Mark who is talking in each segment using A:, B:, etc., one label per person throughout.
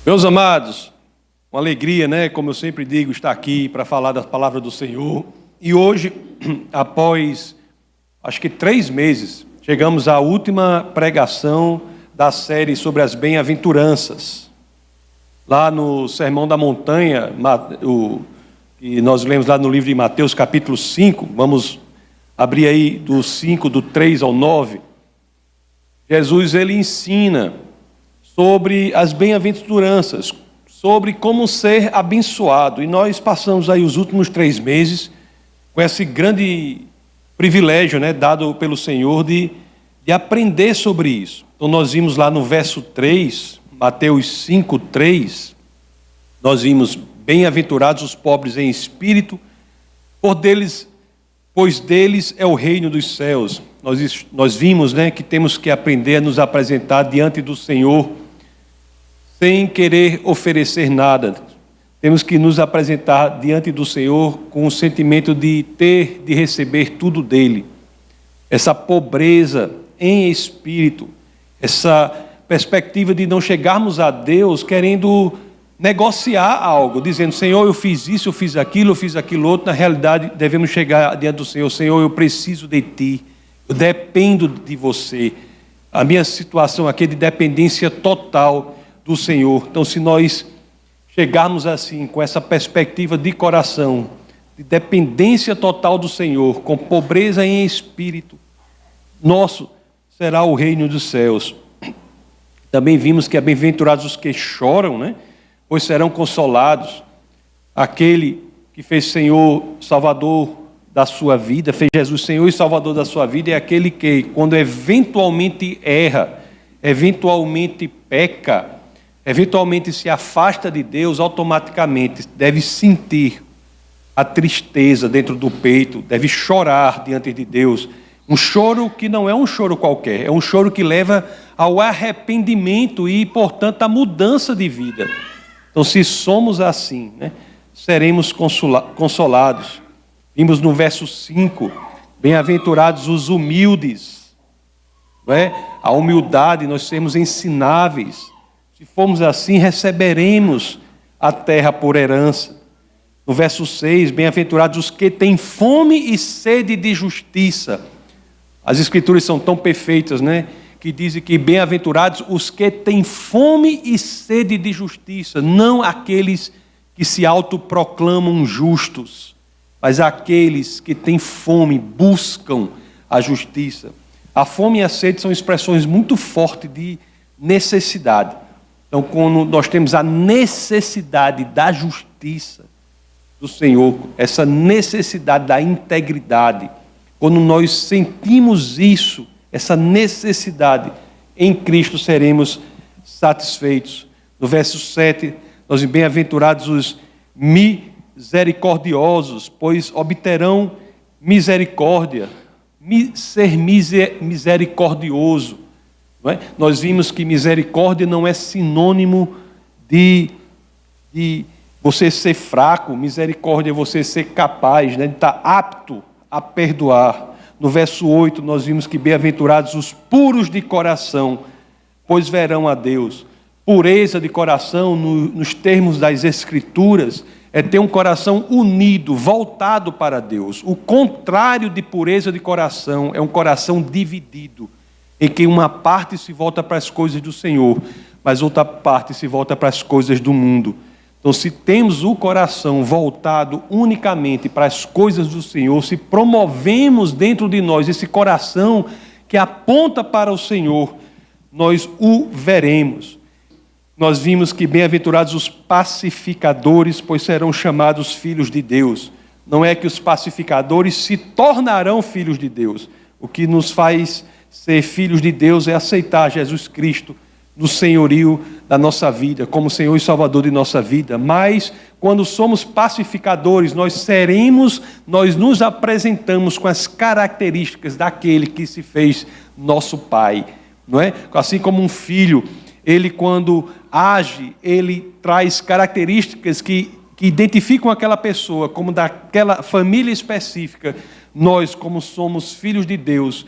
A: Meus amados, uma alegria, né? Como eu sempre digo, estar aqui para falar da palavra do Senhor. E hoje, após, acho que 3 meses, chegamos à última pregação da série sobre as bem-aventuranças. Lá no Sermão da Montanha, que nós lemos lá no livro de Mateus, capítulo 5, vamos abrir aí do 3 ao 9. Jesus, ele ensina sobre as bem-aventuranças, sobre como ser abençoado. E nós passamos aí os últimos 3 meses com esse grande privilégio, né, dado pelo Senhor de aprender sobre isso. Então nós vimos lá no verso 3, Mateus 5, 3, nós vimos: bem-aventurados os pobres em espírito, pois deles é o reino dos céus. Nós vimos, né, que temos que aprender a nos apresentar diante do Senhor sem querer oferecer nada. Temos que nos apresentar diante do Senhor com o sentimento de receber tudo dele. Essa pobreza em espírito, essa perspectiva de não chegarmos a Deus querendo negociar algo, dizendo: Senhor, eu fiz isso, eu fiz aquilo outro. Na realidade, devemos chegar diante do Senhor: Senhor, eu preciso de Ti, eu dependo de Você. A minha situação aqui é de dependência total do Senhor. Então, se nós chegarmos assim, com essa perspectiva de coração, de dependência total do Senhor, com pobreza em espírito, nosso será o reino dos céus. Também vimos que é bem-aventurados os que choram, né? Pois serão consolados. Aquele que fez Senhor, Salvador da sua vida, fez Jesus Senhor e Salvador da sua vida, é aquele que, quando eventualmente erra, eventualmente peca, eventualmente se afasta de Deus, automaticamente deve sentir a tristeza dentro do peito, deve chorar diante de Deus. Um choro que não é um choro qualquer, é um choro que leva ao arrependimento e, portanto, à mudança de vida. Então, se somos assim, né, seremos consolados. Vimos no verso 5, bem-aventurados os humildes. Não é? A humildade, nós sermos ensináveis. Se formos assim, receberemos a terra por herança. No verso 6, bem-aventurados os que têm fome e sede de justiça. As escrituras são tão perfeitas, né, que dizem que bem-aventurados os que têm fome e sede de justiça, não aqueles que se autoproclamam justos, mas aqueles que têm fome, buscam a justiça. A fome e a sede são expressões muito fortes de necessidade. Então, quando nós temos a necessidade da justiça do Senhor, essa necessidade da integridade, quando nós sentimos isso, essa necessidade, em Cristo seremos satisfeitos. No verso 7, nós dizemos: bem-aventurados os misericordiosos, pois obterão misericórdia. Ser misericordioso. Não é? Nós vimos que misericórdia não é sinônimo de você ser fraco. Misericórdia é você ser capaz, né, de estar apto a perdoar. No verso 8, nós vimos que bem-aventurados os puros de coração, pois verão a Deus. Pureza de coração, nos termos das Escrituras, é ter um coração unido, voltado para Deus. O contrário de pureza de coração é um coração dividido, em que uma parte se volta para as coisas do Senhor, mas outra parte se volta para as coisas do mundo. Então, se temos o coração voltado unicamente para as coisas do Senhor, se promovemos dentro de nós esse coração que aponta para o Senhor, nós o veremos. Nós vimos que bem-aventurados os pacificadores, pois serão chamados filhos de Deus. Não é que os pacificadores se tornarão filhos de Deus. O que nos faz ser filhos de Deus é aceitar Jesus Cristo no senhorio da nossa vida, como Senhor e Salvador de nossa vida. Mas, quando somos pacificadores, nós nos apresentamos com as características daquele que se fez nosso Pai, não é? Assim como um filho, ele quando age, ele traz características que identificam aquela pessoa como daquela família específica. Nós, como somos filhos de Deus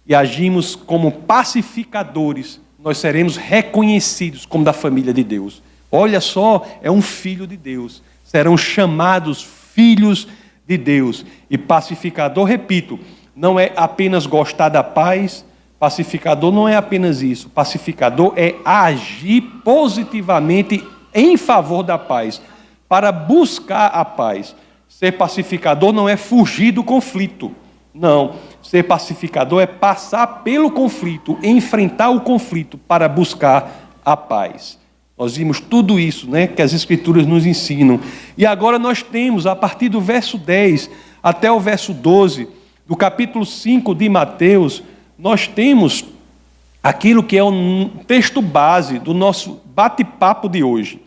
A: e agimos como pacificadores, nós seremos reconhecidos como da família de Deus. Olha só, é um filho de Deus. Serão chamados filhos de Deus. E pacificador, repito, não é apenas gostar da paz. Pacificador não é apenas isso. Pacificador é agir positivamente em favor da paz, para buscar a paz. Ser pacificador não é fugir do conflito. Não. Ser pacificador é passar pelo conflito, enfrentar o conflito para buscar a paz. Nós vimos tudo isso, né, que as Escrituras nos ensinam. E agora nós temos, a partir do verso 10 até o verso 12, do capítulo 5 de Mateus, nós temos aquilo que é um texto base do nosso bate-papo de hoje.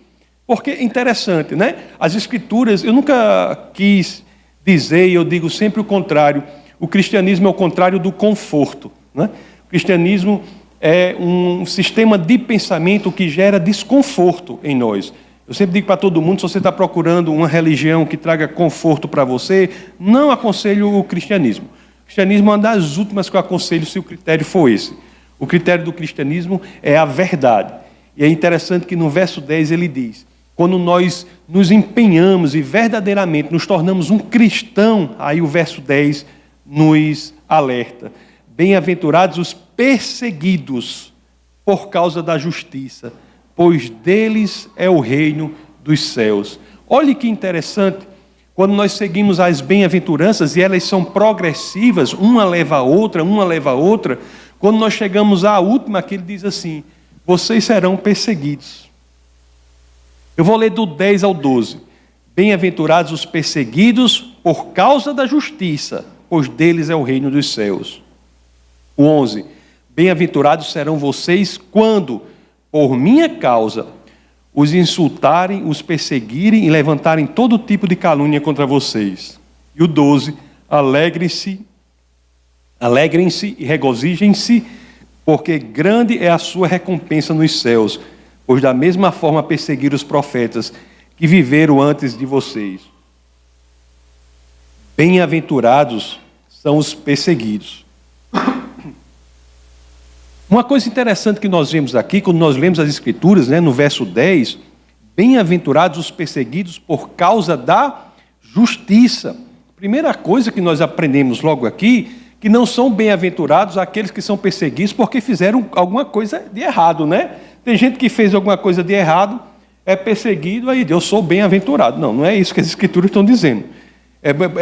A: Porque é interessante, né? As Escrituras, eu nunca quis dizer, e eu digo sempre o contrário, o cristianismo é o contrário do conforto, né? O cristianismo é um sistema de pensamento que gera desconforto em nós. Eu sempre digo para todo mundo, se você está procurando uma religião que traga conforto para você, não aconselho o cristianismo. O cristianismo é uma das últimas que eu aconselho se o critério for esse. O critério do cristianismo é a verdade. E é interessante que no verso 10 ele diz, quando nós nos empenhamos e verdadeiramente nos tornamos um cristão, aí o verso 10 nos alerta. Bem-aventurados os perseguidos por causa da justiça, pois deles é o reino dos céus. Olhe que interessante, quando nós seguimos as bem-aventuranças, e elas são progressivas, uma leva a outra, quando nós chegamos à última, que ele diz assim, vocês serão perseguidos. Eu vou ler do 10 ao 12. Bem-aventurados os perseguidos por causa da justiça, pois deles é o reino dos céus. O 11. Bem-aventurados serão vocês quando, por minha causa, os insultarem, os perseguirem e levantarem todo tipo de calúnia contra vocês. E o 12. Alegrem-se e regozijem-se, porque grande é a sua recompensa nos céus, pois da mesma forma perseguiram os profetas que viveram antes de vocês. Bem-aventurados são os perseguidos. Uma coisa interessante que nós vemos aqui, quando nós lemos as Escrituras, né, no verso 10, bem-aventurados os perseguidos por causa da justiça. Primeira coisa que nós aprendemos logo aqui, que não são bem-aventurados aqueles que são perseguidos porque fizeram alguma coisa de errado, né? Tem gente que fez alguma coisa de errado, é perseguido, aí eu sou bem-aventurado. Não, não é isso que as Escrituras estão dizendo.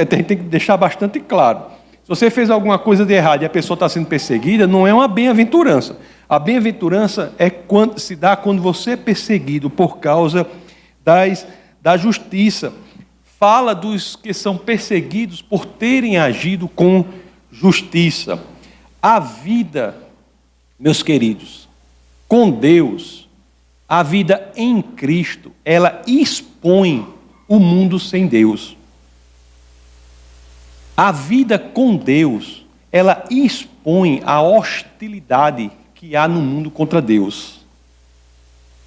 A: Tem que deixar bastante claro. Se você fez alguma coisa de errado e a pessoa está sendo perseguida, não é uma bem-aventurança. A bem-aventurança se dá quando você é perseguido por causa da justiça. Fala dos que são perseguidos por terem agido com justiça. A vida, meus queridos, com Deus, a vida em Cristo, ela expõe o mundo sem Deus. A vida com Deus, ela expõe a hostilidade que há no mundo contra Deus.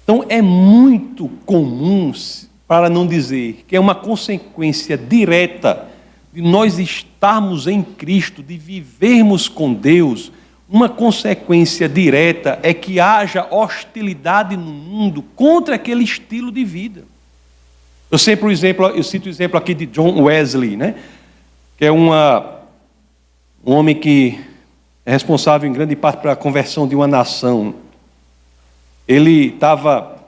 A: Então é muito comum, para não dizer que é uma consequência direta de nós estarmos em Cristo, de vivermos com Deus, uma consequência direta é que haja hostilidade no mundo contra aquele estilo de vida. Eu cito o exemplo aqui de John Wesley, né? Que é um homem que é responsável em grande parte pela conversão de uma nação. Ele estava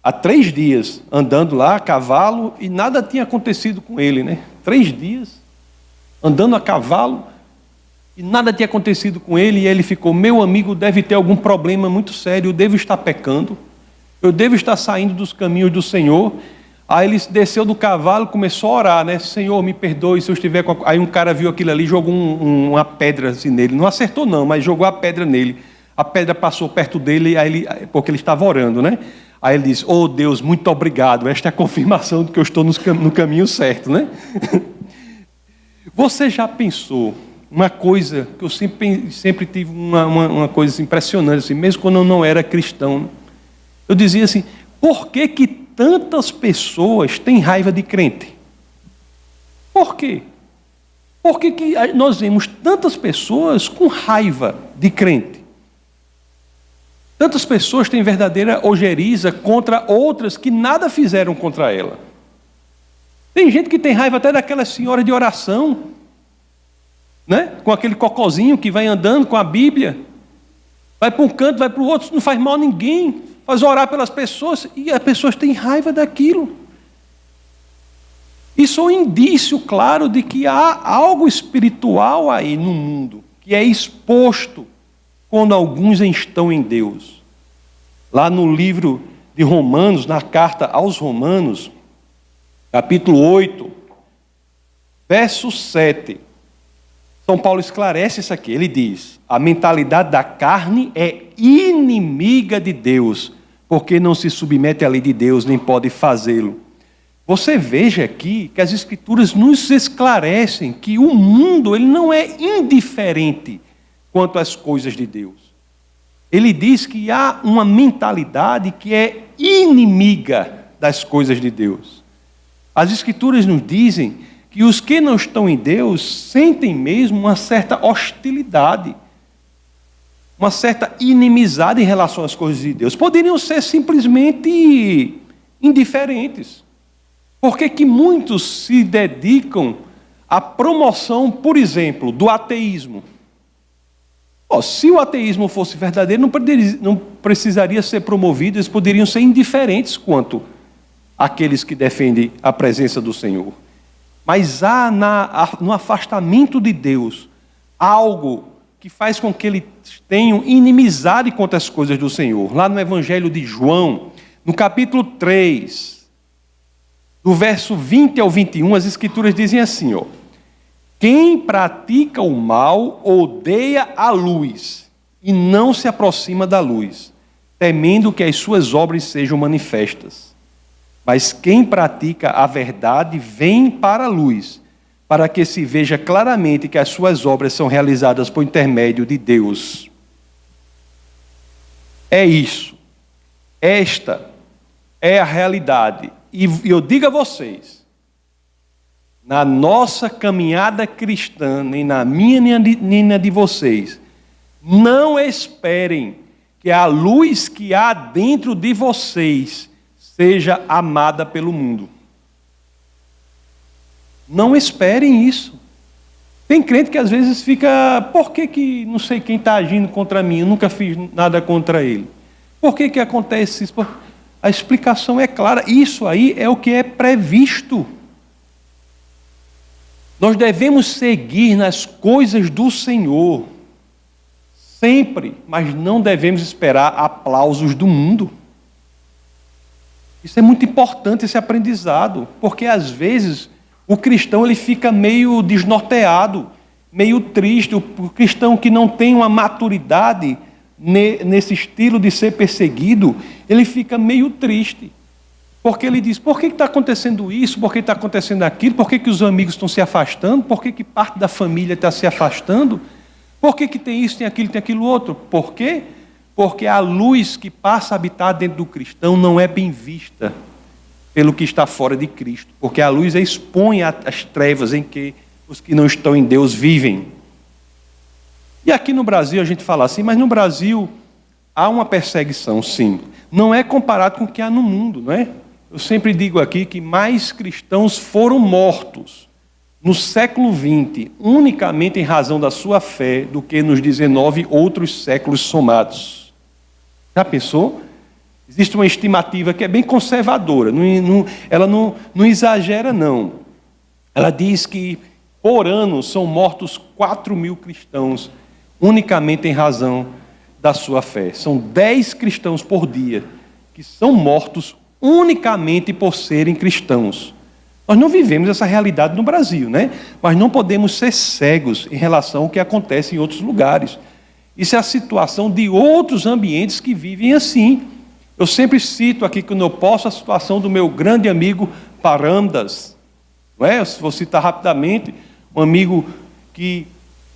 A: há 3 dias andando lá a cavalo e nada tinha acontecido com ele, né? 3 dias andando a cavalo e nada tinha acontecido com ele, e ele ficou, meu amigo, deve ter algum problema muito sério, eu devo estar pecando, eu devo estar saindo dos caminhos do Senhor. Aí ele desceu do cavalo, começou a orar, né? Senhor, me perdoe se eu estiver com... Aí um cara viu aquilo ali, jogou uma pedra assim nele. Não acertou não, mas jogou a pedra nele. A pedra passou perto dele, porque ele estava orando, né? Aí ele disse, oh Deus, muito obrigado. Esta é a confirmação de que eu estou no caminho certo, né? Você já pensou uma coisa que eu sempre tive uma coisa impressionante, assim, mesmo quando eu não era cristão. Eu dizia assim, por que tantas pessoas têm raiva de crente? Por quê? Por que que nós vemos tantas pessoas com raiva de crente? Tantas pessoas têm verdadeira ojeriza contra outras que nada fizeram contra ela. Tem gente que tem raiva até daquela senhora de oração, né? Com aquele cocozinho que vai andando com a Bíblia, vai para um canto, vai para o outro, não faz mal a ninguém, faz orar pelas pessoas, e as pessoas têm raiva daquilo. Isso é um indício claro de que há algo espiritual aí no mundo, que é exposto quando alguns estão em Deus. Lá no livro de Romanos, na carta aos Romanos, capítulo 8, verso 7, São Paulo esclarece isso aqui. Ele diz: a mentalidade da carne é inimiga de Deus, porque não se submete à lei de Deus, nem pode fazê-lo. Você veja aqui que as Escrituras nos esclarecem que o mundo ele não é indiferente quanto às coisas de Deus. Ele diz que há uma mentalidade que é inimiga das coisas de Deus. As Escrituras nos dizem que os que não estão em Deus sentem mesmo uma certa hostilidade, uma certa inimizade em relação às coisas de Deus. Poderiam ser simplesmente indiferentes. Por que muitos se dedicam à promoção, por exemplo, do ateísmo? Se o ateísmo fosse verdadeiro, não precisaria ser promovido, eles poderiam ser indiferentes quanto àqueles que defendem a presença do Senhor. Mas há no afastamento de Deus algo que faz com que eles tenham inimizade contra as coisas do Senhor. Lá no Evangelho de João, no capítulo 3, do verso 20 ao 21, as Escrituras dizem assim, quem pratica o mal odeia a luz e não se aproxima da luz, temendo que as suas obras sejam manifestas. Mas quem pratica a verdade vem para a luz, para que se veja claramente que as suas obras são realizadas por intermédio de Deus. É isso. Esta é a realidade. E eu digo a vocês, na nossa caminhada cristã, nem na minha nem na de vocês, não esperem que a luz que há dentro de vocês seja amada pelo mundo. Não esperem isso. Tem crente que às vezes fica, por que não sei quem está agindo contra mim, eu nunca fiz nada contra ele. Por que acontece isso? A explicação é clara, isso aí é o que é previsto. Nós devemos seguir nas coisas do Senhor, sempre, mas não devemos esperar aplausos do mundo. Isso é muito importante, esse aprendizado, porque às vezes o cristão ele fica meio desnorteado, meio triste. O cristão que não tem uma maturidade nesse estilo de ser perseguido, ele fica meio triste. Porque ele diz, por que está acontecendo isso? Por que está acontecendo aquilo? Por que os amigos estão se afastando? Por que parte da família está se afastando? Por que tem isso, tem aquilo outro? Por quê? Porque a luz que passa a habitar dentro do cristão não é bem vista pelo que está fora de Cristo. Porque a luz expõe as trevas em que os que não estão em Deus vivem. E aqui no Brasil a gente fala assim, mas no Brasil há uma perseguição, sim. Não é comparado com o que há no mundo, não é? Eu sempre digo aqui que mais cristãos foram mortos no século XX, unicamente em razão da sua fé, do que nos 19 outros séculos somados. Já pensou? Existe uma estimativa que é bem conservadora, ela não exagera, não. Ela diz que, por ano, são mortos 4.000 cristãos, unicamente em razão da sua fé. São 10 cristãos por dia que são mortos unicamente por serem cristãos. Nós não vivemos essa realidade no Brasil, né? Mas não podemos ser cegos em relação ao que acontece em outros lugares. Isso é a situação de outros ambientes que vivem assim. Eu sempre cito aqui, quando eu posso, a situação do meu grande amigo Parandas. Não é? Vou citar rapidamente, um amigo que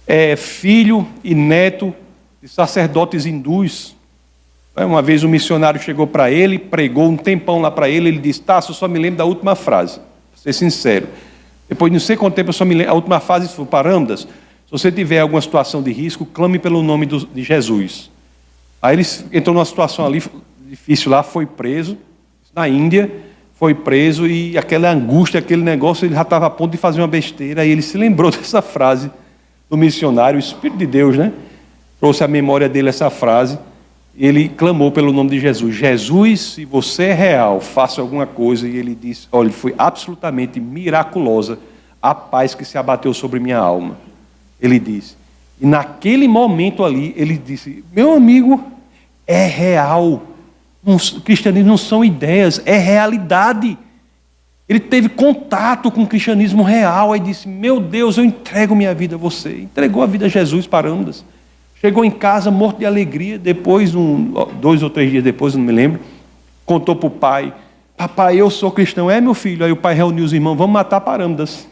A: é filho e neto de sacerdotes hindus. Uma vez um missionário chegou para ele, pregou um tempão lá para ele, ele disse, eu só me lembro da última frase, para ser sincero. Depois de não sei quanto tempo, eu só me lembro, a última frase foi, Parandas, se você tiver alguma situação de risco, clame pelo nome de Jesus. Aí ele entrou numa situação ali difícil lá, foi preso, na Índia, foi preso e aquela angústia, aquele negócio, ele já estava a ponto de fazer uma besteira, aí ele se lembrou dessa frase do missionário, o Espírito de Deus, né? Trouxe à memória dele essa frase, e ele clamou pelo nome de Jesus. Jesus, se você é real, faça alguma coisa. E ele disse, olha, foi absolutamente miraculosa a paz que se abateu sobre minha alma. Ele disse. E naquele momento ali, ele disse, meu amigo, é real. O cristianismo não são ideias, é realidade. Ele teve contato com o cristianismo real, aí disse, meu Deus, eu entrego minha vida a você. Entregou a vida a Jesus para ambas. Chegou em casa morto de alegria, depois, 2 ou 3 dias depois, não me lembro, contou para o pai, papai, eu sou cristão. É, meu filho. Aí o pai reuniu os irmãos, vamos matar Parâmnidas.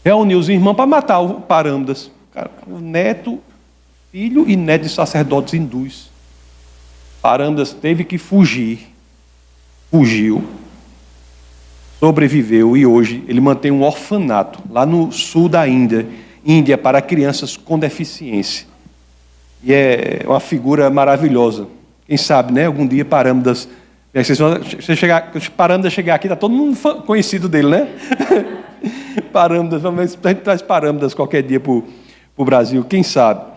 A: Reuniu os irmãos para matar o Parâmnidas. Cara, o neto, filho e neto de sacerdotes hindus. Parâmnidas teve que fugir, fugiu, sobreviveu e hoje ele mantém um orfanato lá no sul da Índia para crianças com deficiência. E é uma figura maravilhosa. Quem sabe, né? Algum dia Parâmnidas, Parâmnidas chegar aqui, está todo mundo conhecido dele, né? Parâmnidas, a gente traz Parâmnidas qualquer dia para o Brasil, quem sabe?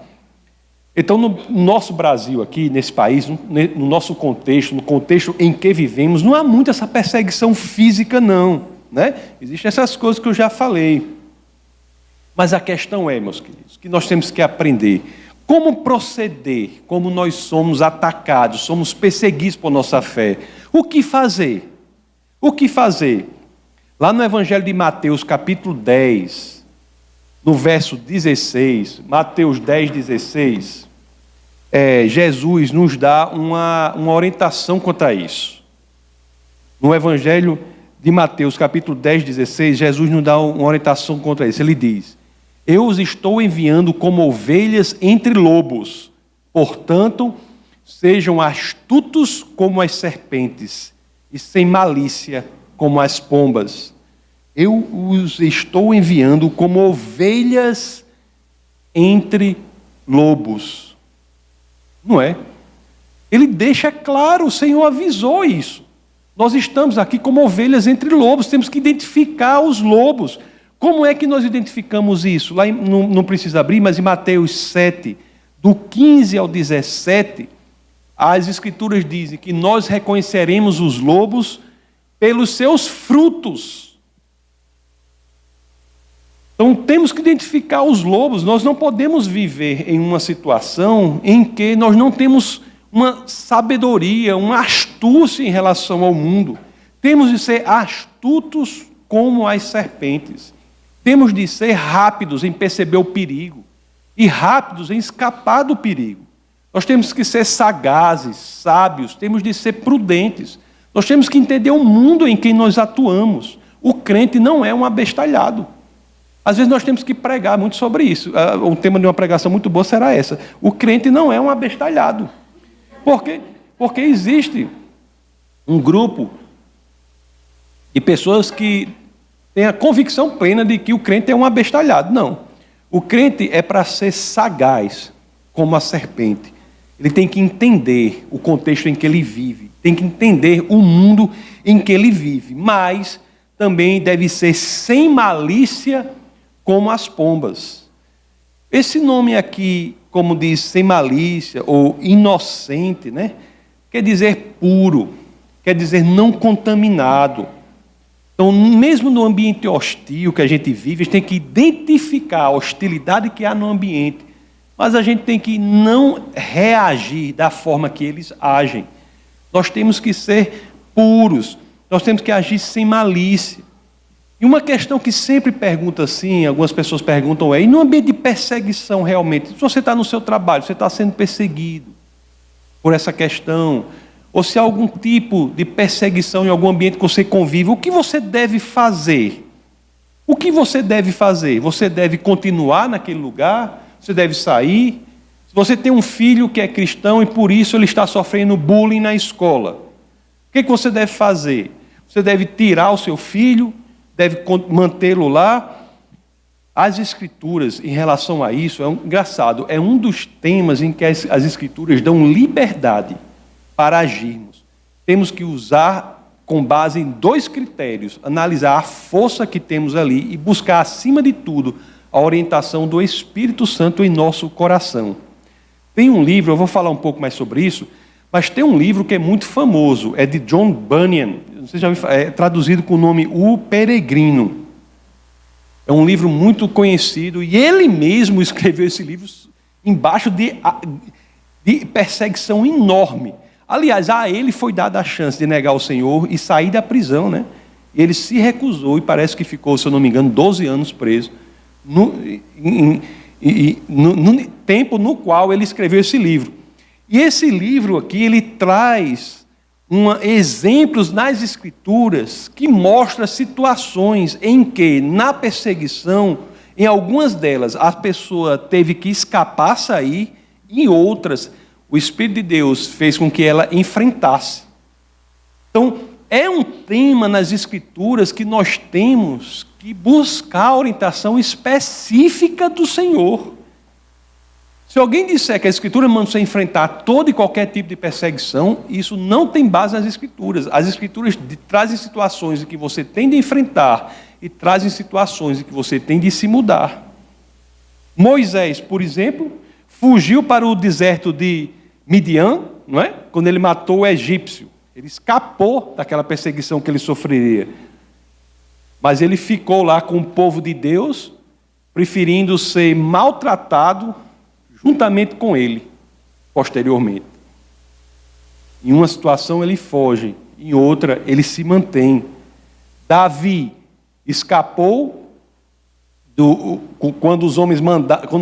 A: Então, no nosso Brasil aqui, nesse país, no nosso contexto, no contexto em que vivemos, não há muito essa perseguição física, não, né? Existem essas coisas que eu já falei. Mas a questão é, meus queridos, que nós temos que aprender como proceder, como nós somos atacados, somos perseguidos por nossa fé. O que fazer? O que fazer? Lá no Evangelho de Mateus, capítulo 10, no verso 16, Mateus 10, 16, Jesus nos dá uma orientação quanto a isso. No Evangelho de Mateus, capítulo 10, 16, Jesus nos dá uma orientação contra isso. Ele diz, eu os estou enviando como ovelhas entre lobos, portanto, sejam astutos como as serpentes e sem malícia como as pombas. Eu os estou enviando como ovelhas entre lobos. Não é? Ele deixa claro, o Senhor avisou isso. Nós estamos aqui como ovelhas entre lobos, temos que identificar os lobos. Como é que nós identificamos isso? Lá não precisa abrir, mas em Mateus 7, do 15 ao 17, as Escrituras dizem que nós reconheceremos os lobos pelos seus frutos. Então temos que identificar os lobos. Nós não podemos viver em uma situação em que nós não temos uma sabedoria, uma astúcia em relação ao mundo. Temos de ser astutos como as serpentes. Temos de ser rápidos em perceber o perigo e rápidos em escapar do perigo. Nós temos que ser sagazes, sábios, temos de ser prudentes. Nós temos que entender o mundo em que nós atuamos. O crente não é um abestalhado. Às vezes nós temos que pregar muito sobre isso. O tema de uma pregação muito boa será essa. O crente não é um abestalhado. Por quê? Porque existe um grupo de pessoas que tem a convicção plena de que o crente é um abestalhado. Não. O crente é para ser sagaz, como a serpente. Ele tem que entender o contexto em que ele vive. Tem que entender o mundo em que ele vive. Mas também deve ser sem malícia, como as pombas. Esse nome aqui, como diz, sem malícia, ou inocente, né? Quer dizer puro. Quer dizer não contaminado. Então, mesmo no ambiente hostil que a gente vive, a gente tem que identificar a hostilidade que há no ambiente, mas a gente tem que não reagir da forma que eles agem. Nós temos que ser puros, nós temos que agir sem malícia. E uma questão que sempre pergunta assim, algumas pessoas perguntam e no ambiente de perseguição realmente, se você está no seu trabalho, você está sendo perseguido por essa questão, ou se há algum tipo de perseguição em algum ambiente que você convive, o que você deve fazer? O que você deve fazer? Você deve continuar naquele lugar? Você deve sair? Se você tem um filho que é cristão e por isso ele está sofrendo bullying na escola, o que você deve fazer? Você deve tirar o seu filho? Deve mantê-lo lá? As Escrituras, em relação a isso, engraçado, é um dos temas em que as Escrituras dão liberdade para agirmos. Temos que usar com base em 2 critérios, analisar a força que temos ali e buscar, acima de tudo, a orientação do Espírito Santo em nosso coração. Tem um livro, eu vou falar um pouco mais sobre isso, mas tem um livro que é muito famoso, é de John Bunyan, não sei se já ouviu falar, é traduzido com o nome O Peregrino. É um livro muito conhecido e ele mesmo escreveu esse livro embaixo de perseguição enorme. Aliás, a ele foi dada a chance de negar o Senhor e sair da prisão, né? Ele se recusou e parece que ficou, se eu não me engano, 12 anos preso, no tempo no qual ele escreveu esse livro. E esse livro aqui, ele traz exemplos nas Escrituras que mostram situações em que, na perseguição, em algumas delas, a pessoa teve que escapar, sair, e em outras, o Espírito de Deus fez com que ela enfrentasse. Então, é um tema nas Escrituras que nós temos que buscar a orientação específica do Senhor. Se alguém disser que a Escritura manda você enfrentar todo e qualquer tipo de perseguição, isso não tem base nas Escrituras. As Escrituras trazem situações em que você tem de enfrentar e trazem situações em que você tem de se mudar. Moisés, por exemplo, fugiu para o deserto de Midian, não é? Quando ele matou o egípcio. Ele escapou daquela perseguição que ele sofreria. Mas ele ficou lá com o povo de Deus, preferindo ser maltratado juntamente com ele, posteriormente. Em uma situação ele foge, em outra ele se mantém. Davi escapou quando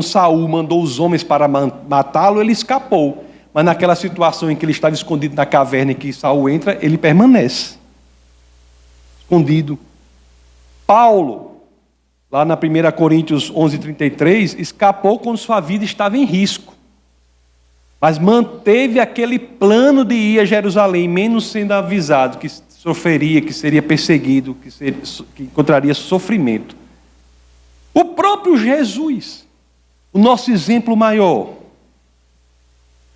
A: Saul mandou os homens para matá-lo, ele escapou. Mas naquela situação em que ele estava escondido na caverna em que Saul entra, ele permanece escondido. Paulo, lá na 1 Coríntios 11:33, escapou quando sua vida estava em risco. Mas manteve aquele plano de ir a Jerusalém, menos sendo avisado que sofreria, que seria perseguido, que encontraria sofrimento. O próprio Jesus, o nosso exemplo maior,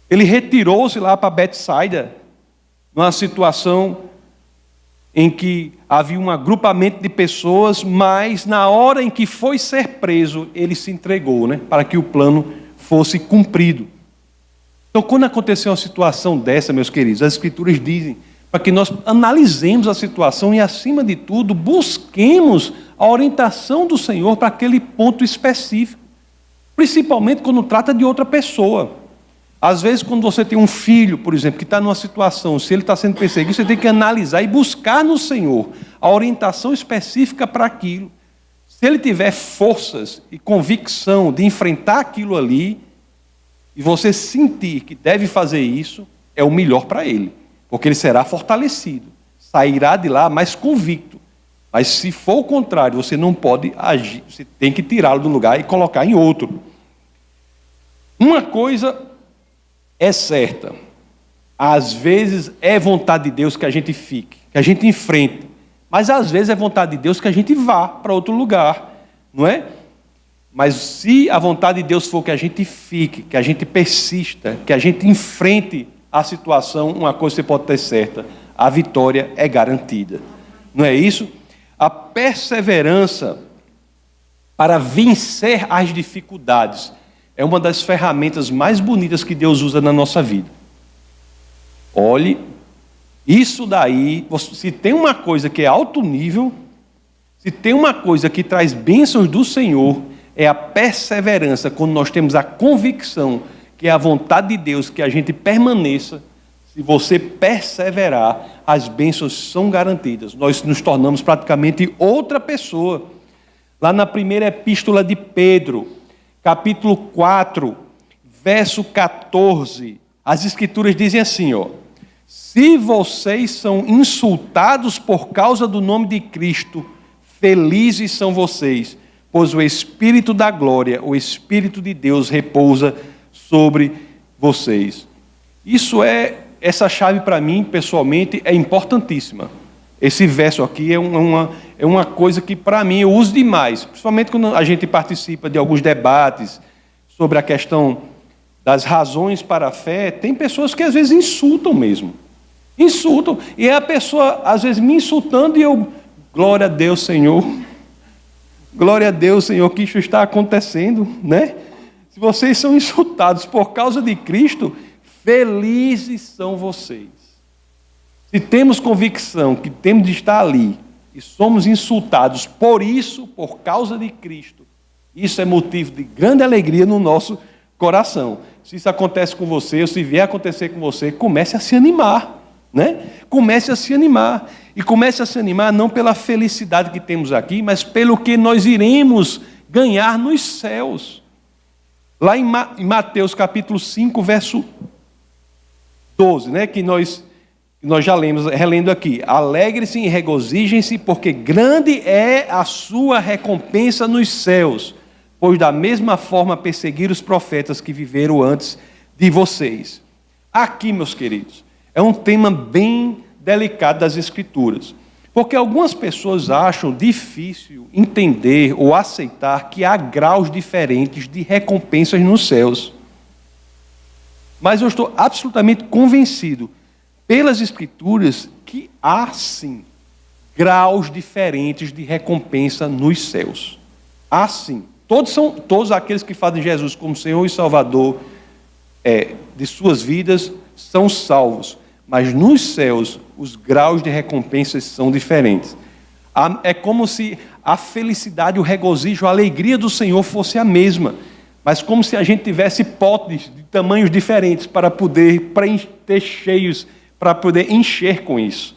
A: ele retirou-se lá para Betsaida, numa situação em que havia um agrupamento de pessoas, mas na hora em que foi ser preso, ele se entregou, né, para que o plano fosse cumprido. Então, quando aconteceu uma situação dessa, meus queridos, as Escrituras dizem para que nós analisemos a situação e, acima de tudo, busquemos a orientação do Senhor para aquele ponto específico, principalmente quando trata de outra pessoa. Às vezes, quando você tem um filho, por exemplo, que está numa situação, se ele está sendo perseguido, você tem que analisar e buscar no Senhor a orientação específica para aquilo. Se ele tiver forças e convicção de enfrentar aquilo ali, e você sentir que deve fazer isso, é o melhor para ele, porque ele será fortalecido, sairá de lá mais convicto. Mas se for o contrário, você não pode agir, você tem que tirá-lo do lugar e colocar em outro. Uma coisa é certa, às vezes é vontade de Deus que a gente fique, que a gente enfrente, mas às vezes é vontade de Deus que a gente vá para outro lugar, não é? Mas se a vontade de Deus for que a gente fique, que a gente persista, que a gente enfrente a situação, uma coisa você pode ter certa, a vitória é garantida. Não é isso? A perseverança para vencer as dificuldades é uma das ferramentas mais bonitas que Deus usa na nossa vida. Olhe, isso daí, se tem uma coisa que é alto nível, se tem uma coisa que traz bênçãos do Senhor, é a perseverança, quando nós temos a convicção que é a vontade de Deus que a gente permaneça. Se você perseverar, as bênçãos são garantidas. Nós nos tornamos praticamente outra pessoa. Lá na primeira epístola de Pedro, capítulo 4, verso 14, as Escrituras dizem assim, ó: se vocês são insultados por causa do nome de Cristo, felizes são vocês, pois o Espírito da glória, o Espírito de Deus repousa sobre vocês. Essa chave para mim, pessoalmente, é importantíssima. Esse verso aqui é uma coisa que, para mim, eu uso demais, principalmente quando a gente participa de alguns debates sobre a questão das razões para a fé. Tem pessoas que às vezes insultam mesmo. Insultam. E é a pessoa, às vezes, me insultando e eu, glória a Deus, Senhor. Glória a Deus, Senhor, que isso está acontecendo, né? Se vocês são insultados por causa de Cristo, felizes são vocês. Se temos convicção que temos de estar ali e somos insultados por isso, por causa de Cristo, isso é motivo de grande alegria no nosso coração. Se isso acontece com você, ou se vier acontecer com você, comece a se animar, né? Comece a se animar. E comece a se animar não pela felicidade que temos aqui, mas pelo que nós iremos ganhar nos céus. Lá em Mateus capítulo 5, verso 12, né? Que nós já lemos, relendo aqui. Alegre-se e regozijem-se, porque grande é a sua recompensa nos céus, pois da mesma forma perseguiram os profetas que viveram antes de vocês. Aqui, meus queridos, é um tema bem delicado das Escrituras, porque algumas pessoas acham difícil entender ou aceitar que há graus diferentes de recompensas nos céus. Mas eu estou absolutamente convencido pelas Escrituras que há sim graus diferentes de recompensa nos céus. Há sim. Todos aqueles que fazem Jesus como Senhor e Salvador de suas vidas são salvos. Mas nos céus, os graus de recompensas são diferentes. É como se a felicidade, o regozijo, a alegria do Senhor fosse a mesma, mas como se a gente tivesse potes de tamanhos diferentes para poder ter cheios, para poder encher com isso.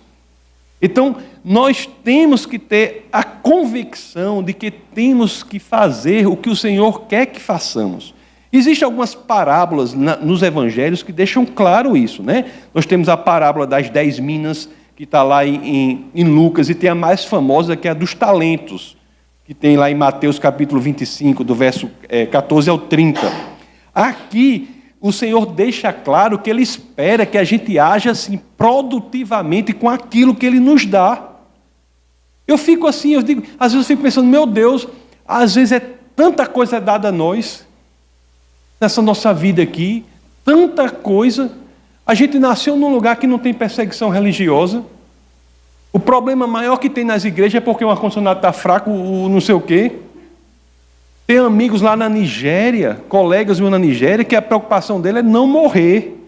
A: Então, nós temos que ter a convicção de que temos que fazer o que o Senhor quer que façamos. Existem algumas parábolas nos evangelhos que deixam claro isso, né? Nós temos a parábola das 10 minas, que está lá em Lucas, e tem a mais famosa, que é a dos talentos, que tem lá em Mateus capítulo 25, do verso 14 ao 30. Aqui, o Senhor deixa claro que Ele espera que a gente haja assim, produtivamente com aquilo que Ele nos dá. Eu fico assim, às vezes eu fico pensando, meu Deus, às vezes tanta coisa dada a nós, nessa nossa vida aqui, tanta coisa. A gente nasceu num lugar que não tem perseguição religiosa. O problema maior que tem nas igrejas é porque o ar-condicionado está fraco, não sei o quê. Tem amigos lá na Nigéria, colegas meus na Nigéria, que a preocupação dele é não morrer.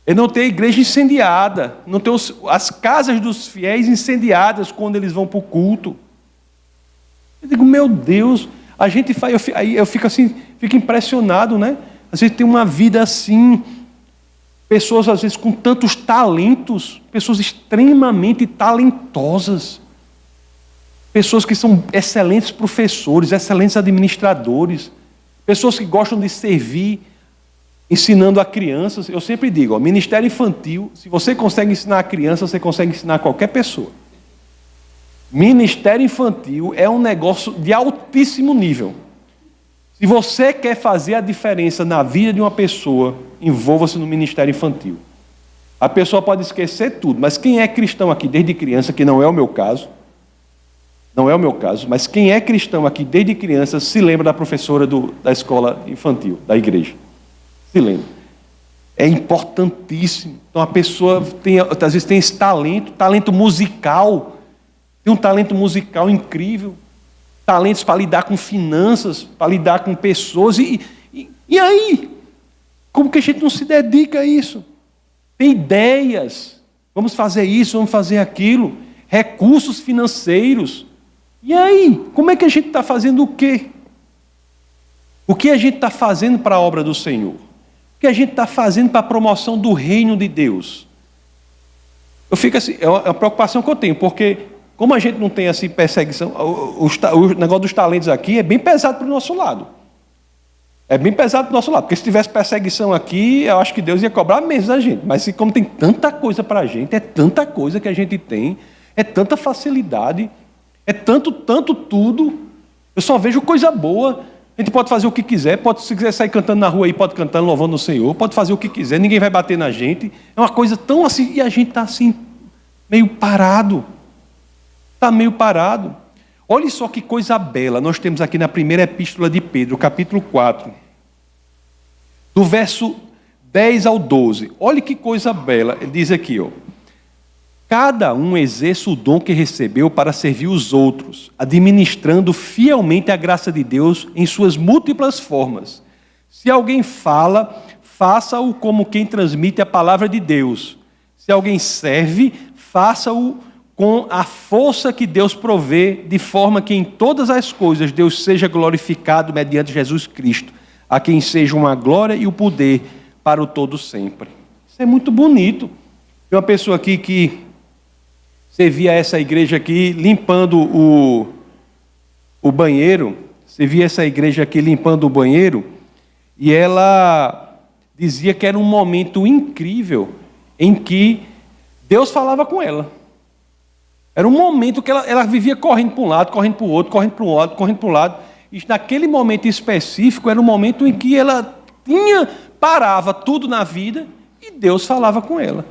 A: É não ter a igreja incendiada, não ter as casas dos fiéis incendiadas quando eles vão para o culto. Eu digo, meu Deus, a gente faz, eu fico assim, fico impressionado, né? Às vezes tem uma vida assim, pessoas às vezes com tantos talentos, pessoas extremamente talentosas, pessoas que são excelentes professores, excelentes administradores, pessoas que gostam de servir, ensinando a crianças. Eu sempre digo, ministério infantil, se você consegue ensinar a criança, você consegue ensinar a qualquer pessoa. Ministério infantil é um negócio de altíssimo nível. Se você quer fazer a diferença na vida de uma pessoa, envolva-se no ministério infantil. A pessoa pode esquecer tudo, mas quem é cristão aqui desde criança, que não é o meu caso, mas quem é cristão aqui desde criança se lembra da professora da escola infantil, da igreja. Se lembra. É importantíssimo. Então a pessoa às vezes tem esse talento musical, tem um talento musical incrível, talentos para lidar com finanças, para lidar com pessoas, e aí? Como que a gente não se dedica a isso? Tem ideias, vamos fazer isso, vamos fazer aquilo, recursos financeiros. E aí? Como é que a gente está fazendo o quê? O que a gente está fazendo para a obra do Senhor? O que a gente está fazendo para a promoção do reino de Deus? Eu fico assim, é uma preocupação que eu tenho, porque como a gente não tem assim perseguição, o negócio dos talentos aqui é bem pesado para o nosso lado. É bem pesado para o nosso lado, porque se tivesse perseguição aqui, eu acho que Deus ia cobrar menos da gente. Mas como tem tanta coisa para a gente, é tanta coisa que a gente tem, é tanta facilidade, é tanto tudo, eu só vejo coisa boa. A gente pode fazer o que quiser, se quiser sair cantando na rua aí, pode cantar louvando o Senhor, pode fazer o que quiser, ninguém vai bater na gente. É uma coisa tão assim, e a gente está assim, meio parado. Está meio parado. Olha só que coisa bela. Nós temos aqui na primeira epístola de Pedro, capítulo 4, do verso 10 ao 12. Olha que coisa bela. Ele diz aqui, ó. Cada um exerce o dom que recebeu para servir os outros, administrando fielmente a graça de Deus em suas múltiplas formas. Se alguém fala, faça-o como quem transmite a palavra de Deus. Se alguém serve, faça-o com a força que Deus provê, de forma que em todas as coisas Deus seja glorificado mediante Jesus Cristo, a quem sejam a glória e o poder para o todo sempre. Isso é muito bonito. Tem uma pessoa aqui que servia essa igreja aqui limpando o banheiro, servia essa igreja aqui limpando o banheiro, e ela dizia que era um momento incrível em que Deus falava com ela. Era um momento que ela vivia correndo para um lado, correndo para o outro, correndo para um lado, correndo para um lado. E naquele momento específico era um momento em que ela parava tudo na vida e Deus falava com ela.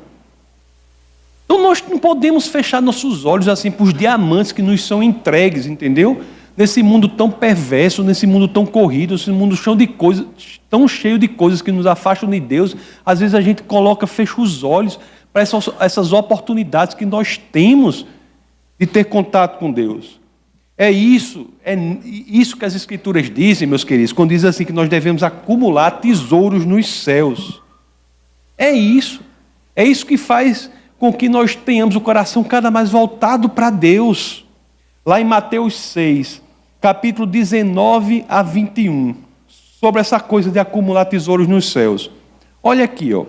A: Então nós não podemos fechar nossos olhos assim para os diamantes que nos são entregues, entendeu? Nesse mundo tão perverso, nesse mundo tão corrido, nesse mundo cheio de coisas, tão cheio de coisas que nos afastam de Deus. Às vezes a gente fecha os olhos para essas oportunidades que nós temos de ter contato com Deus. É isso que as Escrituras dizem, meus queridos, quando diz assim que nós devemos acumular tesouros nos céus. É isso que faz com que nós tenhamos o coração cada mais voltado para Deus. Lá em Mateus 6, capítulo 19 a 21, sobre essa coisa de acumular tesouros nos céus. Olha aqui, ó.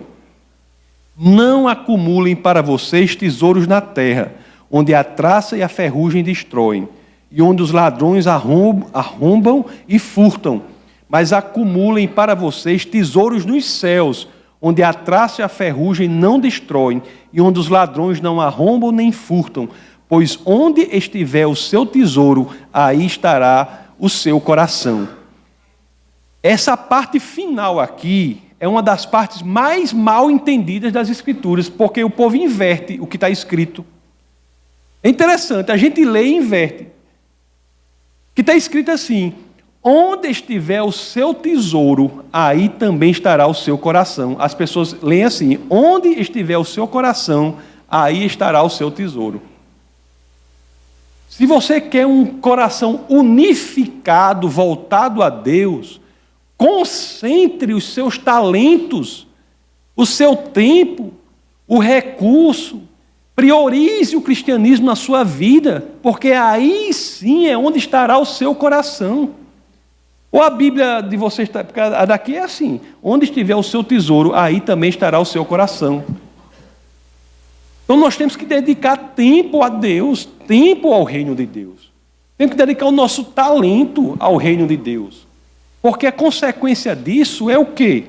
A: Não acumulem para vocês tesouros na terra, onde a traça e a ferrugem destroem, e onde os ladrões arrombam e furtam. Mas acumulem para vocês tesouros nos céus, onde a traça e a ferrugem não destroem, e onde os ladrões não arrombam nem furtam. Pois onde estiver o seu tesouro, aí estará o seu coração. Essa parte final aqui é uma das partes mais mal entendidas das Escrituras, porque o povo inverte o que está escrito. É interessante, a gente lê e inverte. Que está escrito assim: onde estiver o seu tesouro, aí também estará o seu coração. As pessoas leem assim: onde estiver o seu coração, aí estará o seu tesouro. Se você quer um coração unificado, voltado a Deus, concentre os seus talentos, o seu tempo, o recurso, priorize o cristianismo na sua vida, porque aí sim é onde estará o seu coração. Ou a Bíblia de vocês, a daqui é assim: onde estiver o seu tesouro, aí também estará o seu coração. Então nós temos que dedicar tempo a Deus, tempo ao reino de Deus. Temos que dedicar o nosso talento ao reino de Deus. Porque a consequência disso é o quê?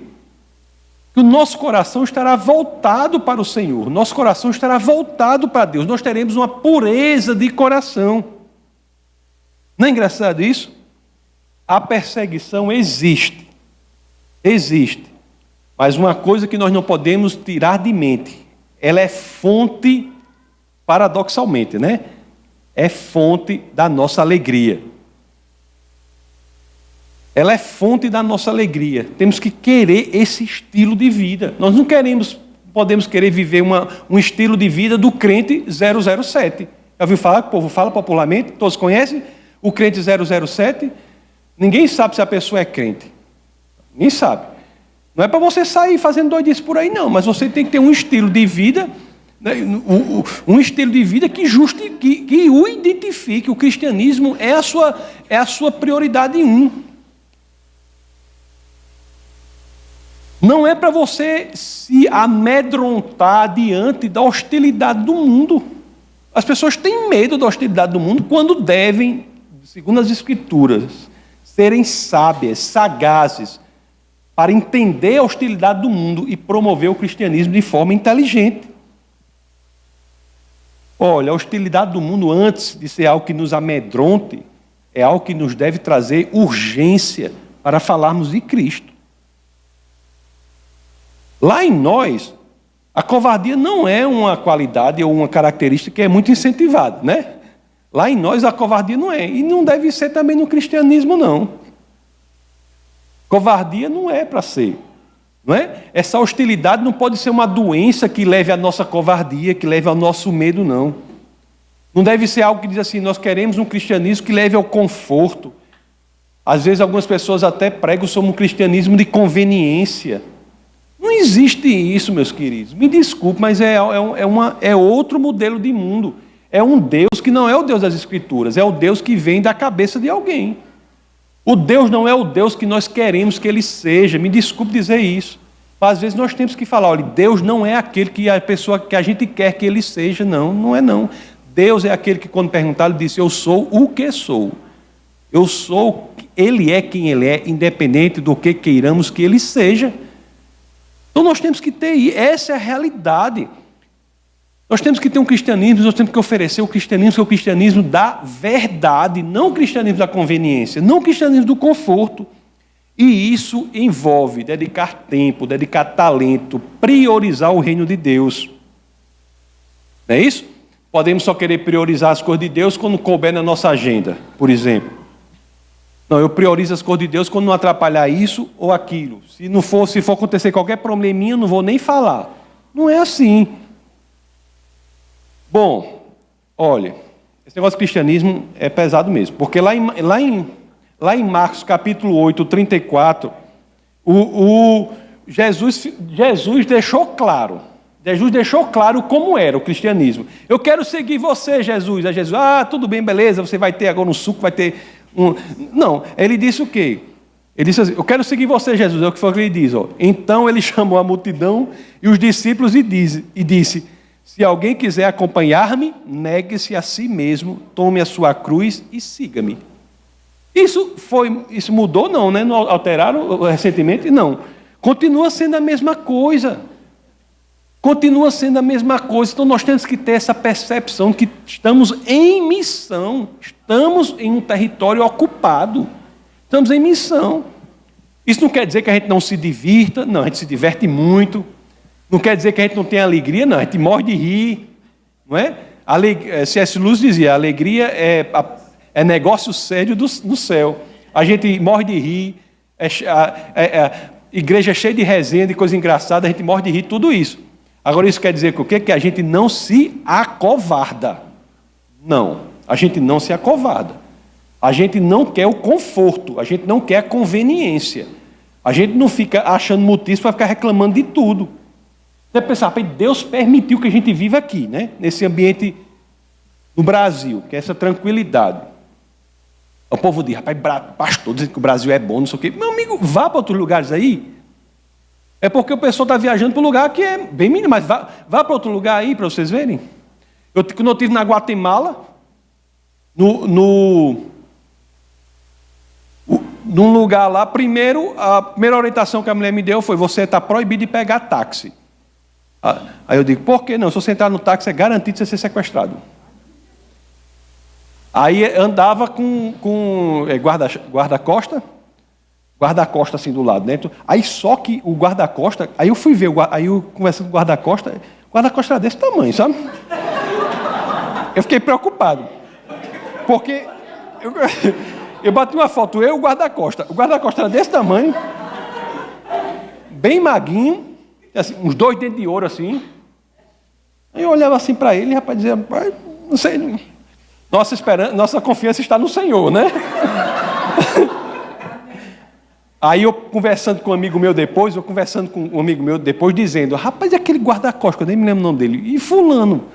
A: Que o nosso coração estará voltado para o Senhor. Nosso coração estará voltado para Deus. Nós teremos uma pureza de coração. Não é engraçado isso? A perseguição existe. Existe. Mas uma coisa que nós não podemos tirar de mente: ela é fonte, paradoxalmente, né? É fonte da nossa alegria. Ela é fonte da nossa alegria. Temos que querer esse estilo de vida. Nós não podemos querer viver um estilo de vida do crente 007. Já ouviu falar que o povo fala popularmente? Todos conhecem o crente 007? Ninguém sabe se a pessoa é crente. Ninguém sabe. Não é para você sair fazendo doidice por aí, não. Mas você tem que ter um estilo de vida, né, um estilo de vida que o identifique. O cristianismo é a sua prioridade Não é para você se amedrontar diante da hostilidade do mundo. As pessoas têm medo da hostilidade do mundo quando devem, segundo as Escrituras, serem sábias, sagazes, para entender a hostilidade do mundo e promover o cristianismo de forma inteligente. Olha, a hostilidade do mundo, antes de ser algo que nos amedronte, é algo que nos deve trazer urgência para falarmos de Cristo. Lá em nós, A covardia não é uma qualidade ou uma característica que é muito incentivada, né? Lá em nós a covardia não é. E não deve ser também no cristianismo, não. Covardia não é para ser. Não é? Essa hostilidade não pode ser uma doença que leve à nossa covardia, que leve ao nosso medo, não. Não deve ser algo que diz assim, nós queremos um cristianismo que leve ao conforto. Às vezes algumas pessoas até pregam sobre um cristianismo de conveniência. Não existe isso, meus queridos. Me desculpe, mas é outro modelo de mundo. É um Deus que não é o Deus das Escrituras, é o Deus que vem da cabeça de alguém. O Deus não é o Deus que nós queremos que Ele seja. Me desculpe dizer isso. Mas às vezes nós temos que falar, olha, Deus não é aquele que a pessoa que a gente quer que Ele seja. Não, não é não. Deus é aquele que quando perguntado, Ele disse, eu sou o que sou. Eu sou, Ele é quem Ele é, independente do que queiramos que Ele seja. Então nós temos que ter, essa é a realidade. Nós temos que ter um cristianismo, nós temos que oferecer o cristianismo, que é o cristianismo da verdade, não o cristianismo da conveniência, não o cristianismo do conforto. E isso envolve dedicar tempo, dedicar talento, priorizar o reino de Deus. Não é isso? Podemos só querer priorizar as coisas de Deus quando couber na nossa agenda, por exemplo. Não, eu priorizo as coisas de Deus quando não atrapalhar isso ou aquilo. Se for acontecer qualquer probleminha, eu não vou nem falar. Não é assim. Bom, olha, esse negócio de cristianismo é pesado mesmo, porque lá em Marcos capítulo 8, 34, Jesus deixou claro como era o cristianismo. Eu quero seguir você, Jesus. Aí Jesus, tudo bem, beleza, você vai ter agora um suco, vai ter um... Não, ele disse o quê? Ele disse assim, eu quero seguir você, Jesus, é o que foi que ele diz. Ó. Então ele chamou a multidão e os discípulos e disse, se alguém quiser acompanhar-me, negue-se a si mesmo, tome a sua cruz e siga-me. Isso mudou? Não, né? Não alteraram recentemente? Não. Continua sendo a mesma coisa. Continua sendo a mesma coisa. Então nós temos que ter essa percepção que estamos em missão. Estamos em um território ocupado. Estamos em missão. Isso não quer dizer que a gente não se divirta. Não, a gente se diverte muito. Não quer dizer que a gente não tem alegria, não. A gente morre de rir. Não é? C.S. Lewis dizia, a alegria é negócio sério no céu. A gente morre de rir. Igreja cheia de resenha, de coisa engraçada, a gente morre de rir, tudo isso. Agora isso quer dizer que o quê? Que a gente não se acovarda. Não, a gente não se acovarda. A gente não quer o conforto, a gente não quer a conveniência. A gente não fica achando motivo para ficar reclamando de tudo. Você pensar, Deus permitiu que a gente viva aqui, né? Nesse ambiente no Brasil, que é essa tranquilidade. O povo diz, pastor, dizendo que o Brasil é bom, não sei o quê. Meu amigo, vá para outros lugares aí. É porque o pessoal está viajando para um lugar que é bem mínimo, mas vá para outro lugar aí para vocês verem. Quando eu estive na Guatemala, num lugar lá, a primeira orientação que a mulher me deu foi, você está proibido de pegar táxi. Aí eu digo, por que não? Se você entrar no táxi, é garantido você ser sequestrado. Aí andava com guarda-costa assim do lado, né? Aí só que o guarda-costa, aí eu fui ver, aí eu conversando com o guarda-costa era desse tamanho, sabe? Eu fiquei preocupado, porque eu bati uma foto, eu e o guarda-costa era desse tamanho, bem maguinho, assim, uns 2 dentes de ouro assim. Aí eu olhava assim para ele, e o rapaz dizia, não sei, nossa confiança está no Senhor, né? Aí eu conversando com um amigo meu depois, dizendo, rapaz, aquele guarda-costa, eu nem me lembro o nome dele, e fulano,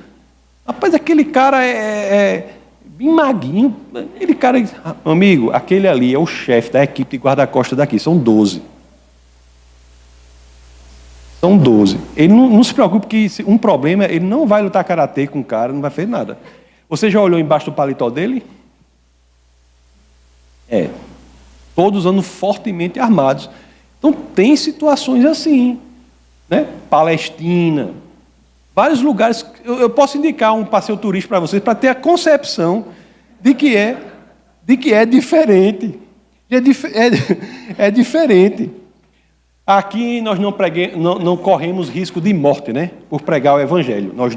A: rapaz, aquele cara é bem maguinho, aquele cara, amigo, aquele ali é o chefe da equipe de guarda-costa daqui, são 12. São 12. Ele não se preocupe que um problema, ele não vai lutar karatê com o cara, não vai fazer nada. Você já olhou embaixo do paletó dele? Todos andam fortemente armados. Então tem situações assim, né? Palestina, vários lugares. Eu posso indicar um passeio turístico para vocês, para ter a concepção de que é diferente. É diferente. Aqui nós não corremos risco de morte, né? Por pregar o evangelho. Nós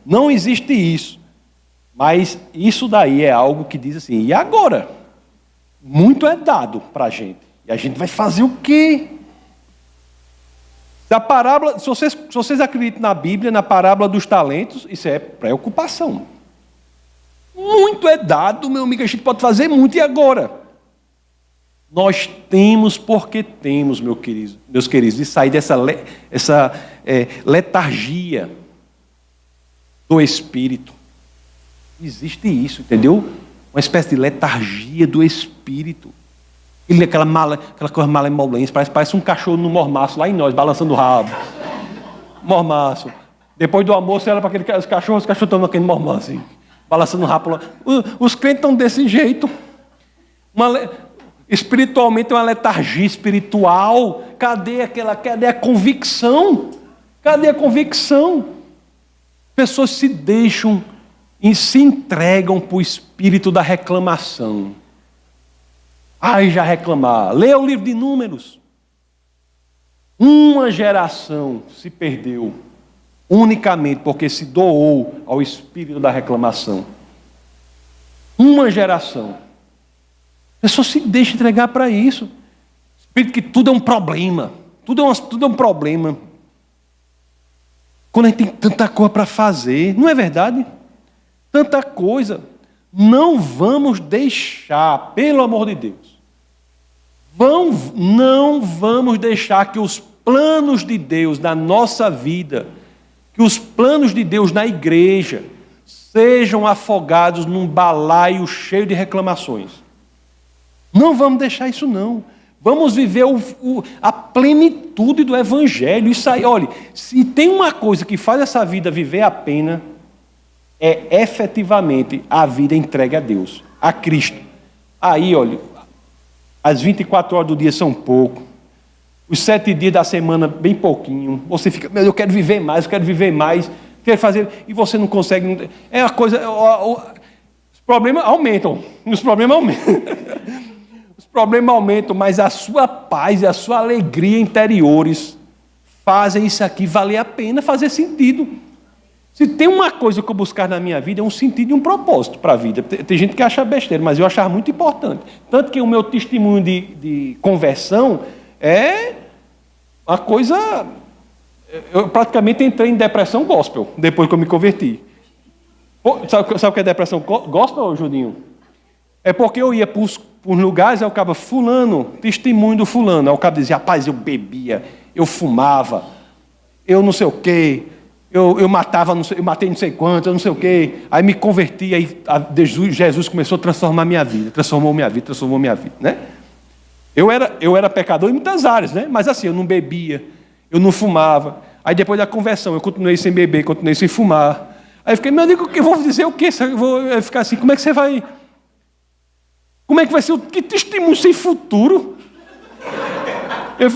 A: não existe isso. Mas isso daí é algo que diz assim, e agora? Muito é dado para a gente. E a gente vai fazer o quê? A parábola, se vocês acreditam na Bíblia, na parábola dos talentos, isso é preocupação. Muito é dado, meu amigo, a gente pode fazer muito, e agora? Nós temos porque temos, meus queridos, de sair dessa letargia do Espírito. Existe isso, entendeu? Uma espécie de letargia do Espírito. Aquela coisa malemolência, parece um cachorro no mormaço, lá em nós, balançando o rabo. Mormaço. Depois do almoço, você olha para aqueles cachorros, os cachorros estão naquele mormaço, assim, balançando o rabo. Os crentes estão desse jeito. Espiritualmente é uma letargia espiritual. Cadê a convicção? Cadê a convicção? Pessoas se deixam e se entregam para o espírito da reclamação. Ai, já reclamar. Leia o livro de Números. Uma geração se perdeu unicamente porque se doou ao espírito da reclamação. Uma geração. A pessoa se deixa entregar para isso. Espírito que tudo é um problema. Tudo é um problema. Quando a gente tem tanta coisa para fazer, não é verdade? Tanta coisa. Não vamos deixar, pelo amor de Deus, não vamos deixar que os planos de Deus na nossa vida, que os planos de Deus na igreja, sejam afogados num balaio cheio de reclamações. Não vamos deixar isso não. Vamos viver a plenitude do Evangelho. Isso aí, olha, se tem uma coisa que faz essa vida viver a pena, é efetivamente a vida entregue a Deus, a Cristo. Aí, olha, as 24 horas do dia são pouco, os 7 dias da semana bem pouquinho. Você fica, eu quero viver mais, quero fazer, e você não consegue. É uma coisa, os problemas aumentam, Os problemas aumentam, mas a sua paz e a sua alegria interiores fazem isso aqui valer a pena, fazer sentido. Se tem uma coisa que eu buscar na minha vida, é um sentido e um propósito para a vida. Tem gente que acha besteira, mas eu achava muito importante. Tanto que o meu testemunho de conversão é uma coisa... Eu praticamente entrei em depressão gospel, depois que eu me converti. Sabe o que é depressão gospel, Judinho? É porque eu ia para os lugares, aí o cara, fulano, testemunho do fulano. Aí o cara dizia, rapaz, eu bebia, eu fumava, eu não sei o quê... Eu matei não sei quanto, eu não sei o quê. Aí me converti, aí Jesus começou a transformou minha vida, né? Eu era pecador em muitas áreas, né? Mas assim, eu não bebia, eu não fumava. Aí depois da conversão, eu continuei sem beber, continuei sem fumar. Aí eu fiquei, meu Deus, eu vou dizer o quê? Eu vou ficar assim, como é que você vai... Como é que vai ser? Que testemunho sem futuro? Eu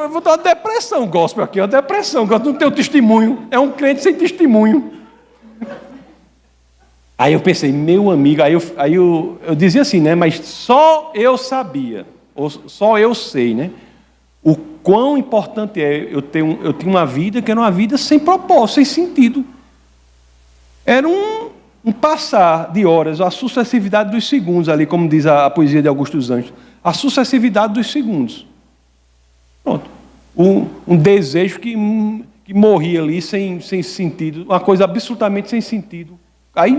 A: vou ter uma depressão gospel aqui, uma depressão, não tenho testemunho, é um crente sem testemunho. Aí eu pensei, meu amigo, aí eu dizia assim, né, mas só eu sabia, ou só eu sei, né, o quão importante é eu ter uma vida que era uma vida sem propósito, sem sentido. Era um passar de horas, a sucessividade dos segundos ali, como diz a poesia de Augusto dos Anjos, a sucessividade dos segundos. Pronto. Um desejo que morria ali sem sentido, uma coisa absolutamente sem sentido. Aí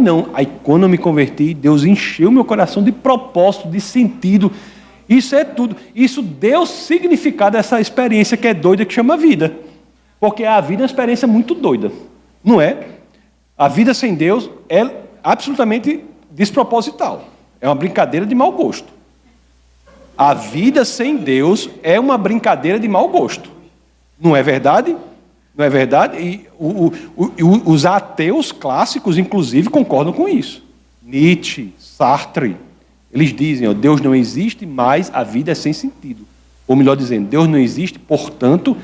A: quando eu me converti, Deus encheu meu coração de propósito, de sentido. Isso é tudo. Isso deu significado a essa experiência que é doida, que chama vida. Porque a vida é uma experiência muito doida, não é? A vida sem Deus é absolutamente desproposital. É uma brincadeira de mau gosto. A vida sem Deus é uma brincadeira de mau gosto. Não é verdade? Não é verdade? E os ateus clássicos, inclusive, concordam com isso. Nietzsche, Sartre, eles dizem, Deus não existe, mas a vida é sem sentido. Ou melhor dizendo, Deus não existe, portanto,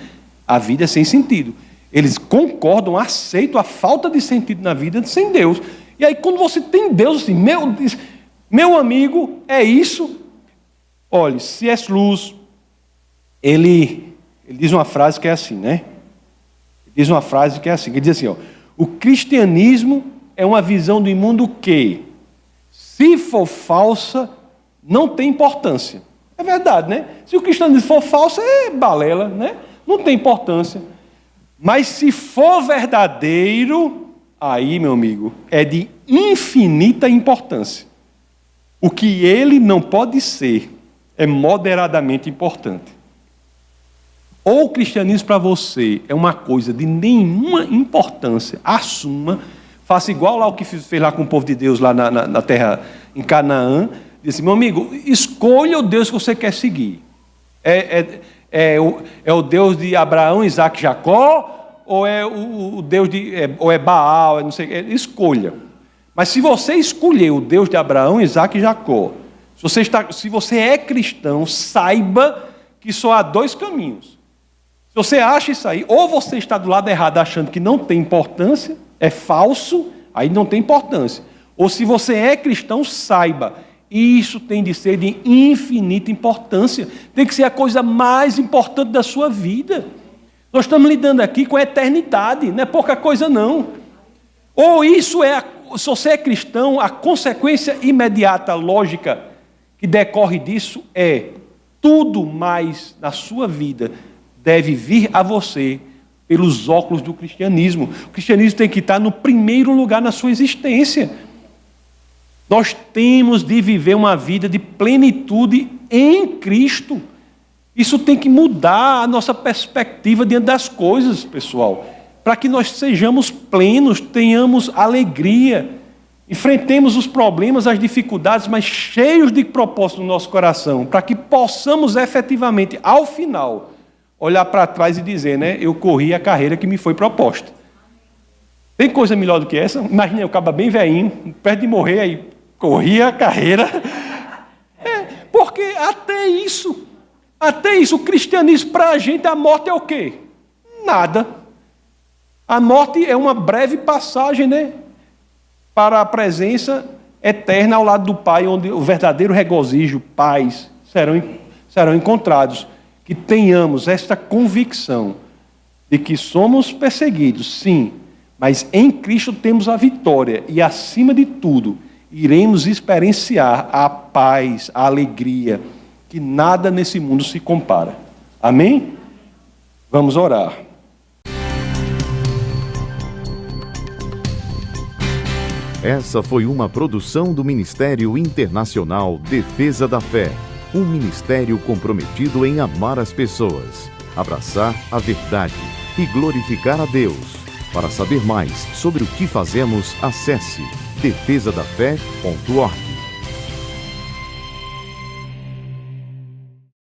A: a vida é sem sentido. Eles concordam, aceitam a falta de sentido na vida sem Deus. E aí, quando você tem Deus, assim, meu amigo, é isso. Olhe, C.S. Lewis, ele diz uma frase que é assim, né? Ele diz uma frase que é assim, que diz assim, ó, o cristianismo é uma visão do mundo que, se for falsa, não tem importância. É verdade, né? Se o cristianismo for falso, é balela, né? Não tem importância. Mas se for verdadeiro, aí, meu amigo, é de infinita importância. O que ele não pode ser é moderadamente importante. Ou o cristianismo para você é uma coisa de nenhuma importância, assuma, faça igual lá o que fez lá com o povo de Deus lá na terra, em Canaã, disse, meu amigo, escolha o Deus que você quer seguir. É o Deus de Abraão, Isaac e Jacó, ou é o Deus ou é Baal, não sei, escolha. Mas se você escolher o Deus de Abraão, Isaac e Jacó, se você é cristão, saiba que só há dois caminhos. Se você acha isso aí, ou você está do lado errado achando que não tem importância, é falso, aí não tem importância. Ou se você é cristão, saiba, isso tem de ser de infinita importância. Tem que ser a coisa mais importante da sua vida. Nós estamos lidando aqui com a eternidade, não é pouca coisa não. Ou isso se você é cristão, a consequência imediata, lógica, que decorre disso é tudo mais na sua vida deve vir a você pelos óculos do cristianismo. O cristianismo tem que estar no primeiro lugar na sua existência. Nós temos de viver uma vida de plenitude em Cristo. Isso tem que mudar a nossa perspectiva diante das coisas, pessoal, para que nós sejamos plenos, tenhamos alegria, enfrentemos os problemas, as dificuldades, mas cheios de propósito no nosso coração, para que possamos efetivamente, ao final, olhar para trás e dizer, né, eu corri a carreira que me foi proposta. Tem coisa melhor do que essa? Imagina, eu acaba bem velhinho, perto de morrer, aí corri a carreira. Porque até isso, o cristianismo para a gente, a morte é o quê? Nada. A morte é uma breve passagem, né, para a presença eterna ao lado do Pai, onde o verdadeiro regozijo, paz, serão encontrados. Que tenhamos esta convicção de que somos perseguidos, sim, mas em Cristo temos a vitória e, acima de tudo, iremos experienciar a paz, a alegria, que nada nesse mundo se compara. Amém? Vamos orar.
B: Essa foi uma produção do Ministério Internacional Defesa da Fé. Um ministério comprometido em amar as pessoas, abraçar a verdade e glorificar a Deus. Para saber mais sobre o que fazemos, acesse defesadafé.org.